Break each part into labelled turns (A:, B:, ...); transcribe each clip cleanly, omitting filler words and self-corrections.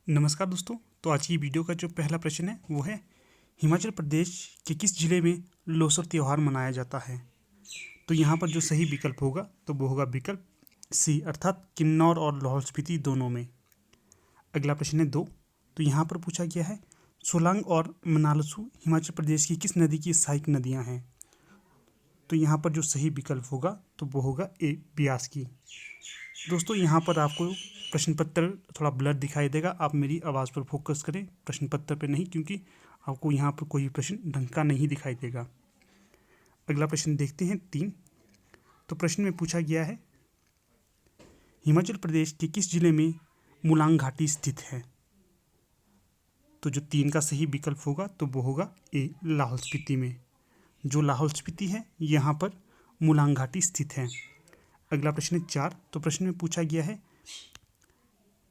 A: नमस्कार दोस्तों। तो आज की वीडियो का जो पहला प्रश्न है वो है हिमाचल प्रदेश के किस जिले में लोसर त्यौहार मनाया जाता है। तो यहाँ पर जो सही विकल्प होगा तो वो होगा विकल्प सी, अर्थात किन्नौर और लाहौल स्पीति दोनों में। अगला प्रश्न है 2। तो यहाँ पर पूछा गया है सोलांग और मनालसू हिमाचल प्रदेश की किस नदी की सहायक नदियाँ हैं। तो यहाँ पर जो सही विकल्प होगा तो वो होगा ए, ब्यास की। दोस्तों यहाँ पर आपको प्रश्न पत्र थोड़ा ब्लर दिखाई देगा, आप मेरी आवाज़ पर फोकस करें, प्रश्न पत्र पर नहीं, क्योंकि आपको यहाँ पर कोई प्रश्न ढंग का नहीं दिखाई देगा। अगला प्रश्न देखते हैं 3। तो प्रश्न में पूछा गया है हिमाचल प्रदेश के किस जिले में मुलांग घाटी स्थित है। तो जो 3 का सही विकल्प होगा तो वो होगा ए, लाहौल स्पीति में। जो लाहौल स्पीति है यहाँ पर मुलांग घाटी स्थित है। अगला प्रश्न 4। तो प्रश्न में पूछा गया है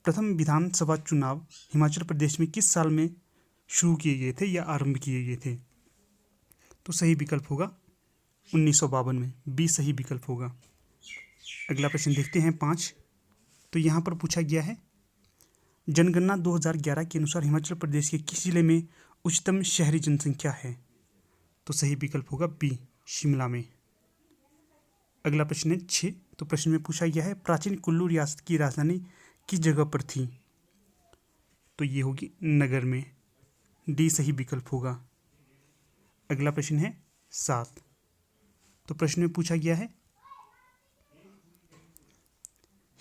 A: प्रथम विधानसभा चुनाव हिमाचल प्रदेश में किस साल में शुरू किए गए थे या आरंभ किए गए थे। तो सही विकल्प होगा 1952 में, बी सही विकल्प होगा। अगला प्रश्न देखते हैं 5। तो यहाँ पर पूछा गया है जनगणना 2011 के अनुसार हिमाचल प्रदेश के किस जिले में उच्चतम शहरी जनसंख्या है। तो सही विकल्प होगा बी, शिमला में। अगला प्रश्न है 6। तो प्रश्न में पूछा गया है प्राचीन कुल्लू रियासत की राजधानी किस जगह पर थी। तो ये होगी नगर में, डी सही विकल्प होगा। अगला प्रश्न है 7। तो प्रश्न में पूछा गया है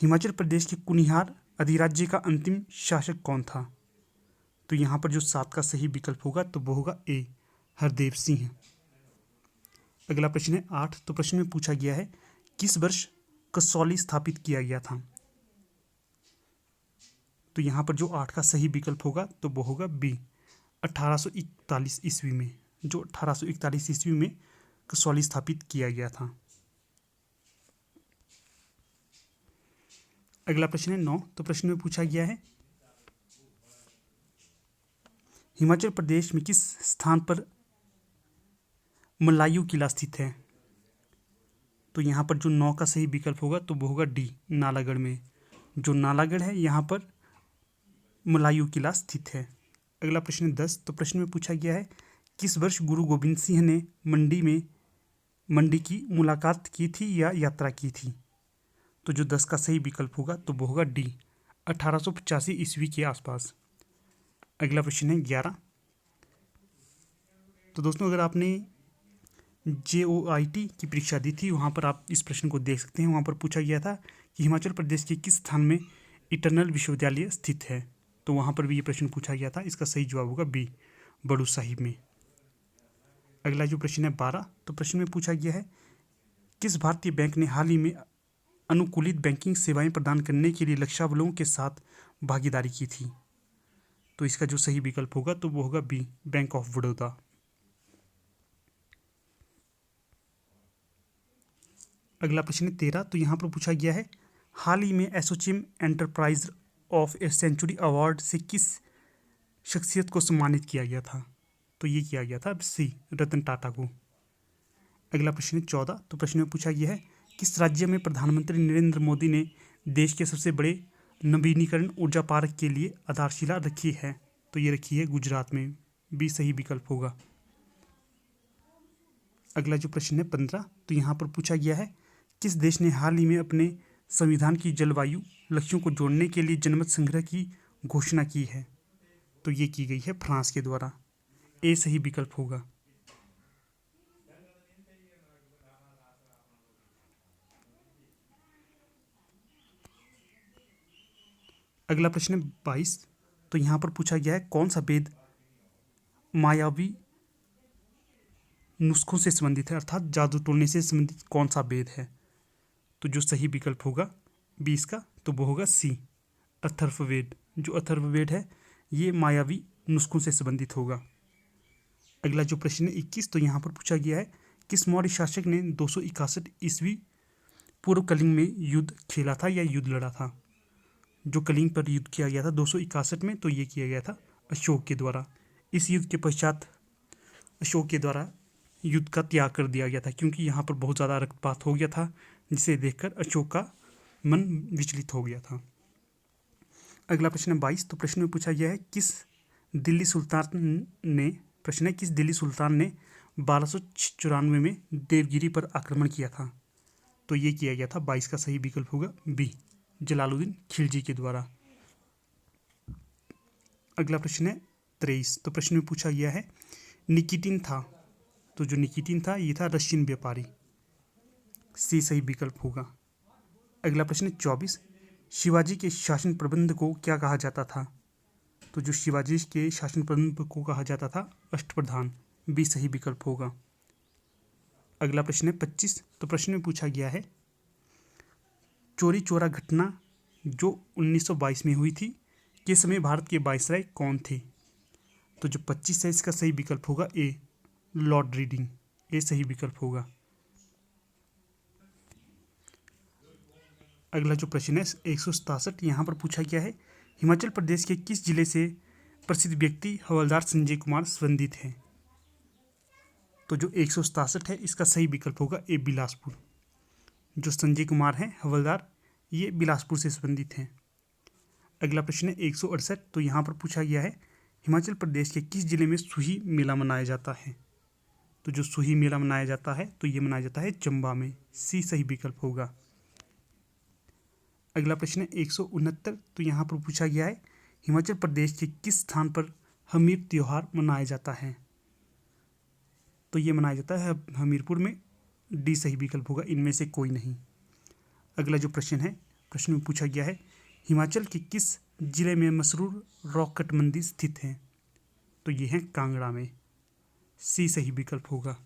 A: हिमाचल प्रदेश के कुनिहार अधिराज्य का अंतिम शासक कौन था। तो यहाँ पर जो 7 का सही विकल्प होगा तो वो होगा ए, हरदेव सिंह। अगला प्रश्न है 8। तो प्रश्न में पूछा गया है किस वर्ष कसौली स्थापित किया गया था। तो यहाँ पर जो 8 का सही विकल्प होगा तो वो होगा बी, 1841 ईस्वी में। जो 1841 ईस्वी में कसौली स्थापित किया गया था। अगला प्रश्न है 9। तो प्रश्न में पूछा गया है हिमाचल प्रदेश में किस स्थान पर मलायू किला स्थित है। तो यहाँ पर जो 9 का सही विकल्प होगा तो वो होगा डी, नालागढ़ में। जो नालागढ़ है यहाँ पर मलायू किला स्थित है। अगला प्रश्न 10। तो प्रश्न में पूछा गया है किस वर्ष गुरु गोविंद सिंह ने मंडी की मुलाकात की थी या यात्रा की थी। तो जो 10 का सही विकल्प होगा तो वो होगा डी, 1885 ईस्वी के आसपास। अगला प्रश्न है 11। तो दोस्तों अगर आपने JOIT की परीक्षा दी थी वहाँ पर आप इस प्रश्न को देख सकते हैं। वहाँ पर पूछा गया था कि हिमाचल प्रदेश के किस स्थान में इटर्नल विश्वविद्यालय स्थित है। तो वहाँ पर भी ये प्रश्न पूछा गया था। इसका सही जवाब होगा बी, बड़ू साहिब में। अगला जो प्रश्न है 12। तो प्रश्न में पूछा गया है किस भारतीय बैंक ने हाल ही में अनुकूलित बैंकिंग सेवाएं प्रदान करने के लिए लक्ष्यावलों के साथ भागीदारी की थी। तो इसका जो सही विकल्प होगा तो वो होगा बी, बैंक ऑफ बड़ौदा। अगला प्रश्न है 13। तो यहाँ पर पूछा गया है हाल ही में ASSOCHAM enterprise of a century award से किस शख्सियत को सम्मानित किया गया था। तो ये किया गया था सी, रतन टाटा को। अगला प्रश्न है 14। तो प्रश्न में पूछा गया है किस राज्य में प्रधानमंत्री नरेंद्र मोदी ने देश के सबसे बड़े नवीनीकरण ऊर्जा पार्क के लिए आधारशिला रखी है। तो ये रखी है गुजरात में, बी सही विकल्प होगा। अगला जो प्रश्न है 15। तो यहाँ पर पूछा गया है किस देश ने हाल ही में अपने संविधान की जलवायु लक्ष्यों को जोड़ने के लिए जनमत संग्रह की घोषणा की है। तो ये की गई है फ्रांस के द्वारा, ए सही विकल्प होगा। अगला प्रश्न है 22। तो यहाँ पर पूछा गया है कौन सा वेद मायावी नुस्खों से संबंधित है, अर्थात जादू टोने से संबंधित कौन सा वेद है। तो जो सही विकल्प होगा 20 का तो वो होगा सी, अथर्ववेद। जो अथर्ववेद है ये मायावी नुस्खों से संबंधित होगा। अगला जो प्रश्न है 21। तो यहाँ पर पूछा गया है किस मौर्य शासक ने 261 ईस्वी पूर्व कलिंग में युद्ध खेला था या युद्ध लड़ा था। जो कलिंग पर युद्ध किया गया था 261 में, तो ये किया गया था अशोक के द्वारा। इस युद्ध के पश्चात अशोक के द्वारा युद्ध का त्याग कर दिया गया था, क्योंकि यहाँ पर बहुत ज़्यादा रक्तपात हो गया था, जिसे देखकर अशोक का मन विचलित हो गया था। अगला प्रश्न है 22। तो प्रश्न में पूछा गया है किस दिल्ली सुल्तान ने 1294 में देवगिरी पर आक्रमण किया था? तो ये किया गया था 22 का सही विकल्प होगा बी, जलालुद्दीन खिलजी के द्वारा। अगला प्रश्न है 23। तो प्रश्न में पूछा गया है निकिटिन था, तो जो निकिटिन था ये था रशियन व्यापारी, सी सही विकल्प होगा। अगला प्रश्न है 24। शिवाजी के शासन प्रबंध को क्या कहा जाता था? तो जो शिवाजी के शासन प्रबंध को कहा जाता था अष्टप्रधान, बी सही विकल्प होगा। अगला प्रश्न है 25। तो प्रश्न में पूछा गया है चौरी चौरा घटना जो 1922 में हुई थी के समय भारत के वायसराय कौन थे? तो जो 25 है इसका सही विकल्प होगा ए, लॉर्ड रीडिंग, ए सही विकल्प होगा। अगला जो प्रश्न है 167, यहाँ पर पूछा गया है हिमाचल प्रदेश के किस जिले से प्रसिद्ध व्यक्ति हवलदार संजय कुमार संबंधित हैं? तो जो 167 है इसका सही विकल्प होगा ए, बिलासपुर। जो संजय कुमार हैं हवलदार, ये बिलासपुर से संबंधित हैं। अगला प्रश्न है 168। तो यहाँ पर पूछा गया है हिमाचल प्रदेश के किस जिले में सुही मेला मनाया जाता है? तो जो सुही मेला मनाया जाता है तो ये मनाया जाता है चंबा में, सी सही विकल्प होगा। अगला प्रश्न है 169। तो यहाँ पर पूछा गया है हिमाचल प्रदेश के किस स्थान पर हमीर त्योहार मनाया जाता है? तो ये मनाया जाता है हमीरपुर में, डी सही विकल्प होगा, इनमें से कोई नहीं। अगला जो प्रश्न है, प्रश्न में पूछा गया है हिमाचल के किस जिले में मशहूर रॉक कट मंदिर स्थित हैं? तो ये है कांगड़ा में, सी सही विकल्प होगा।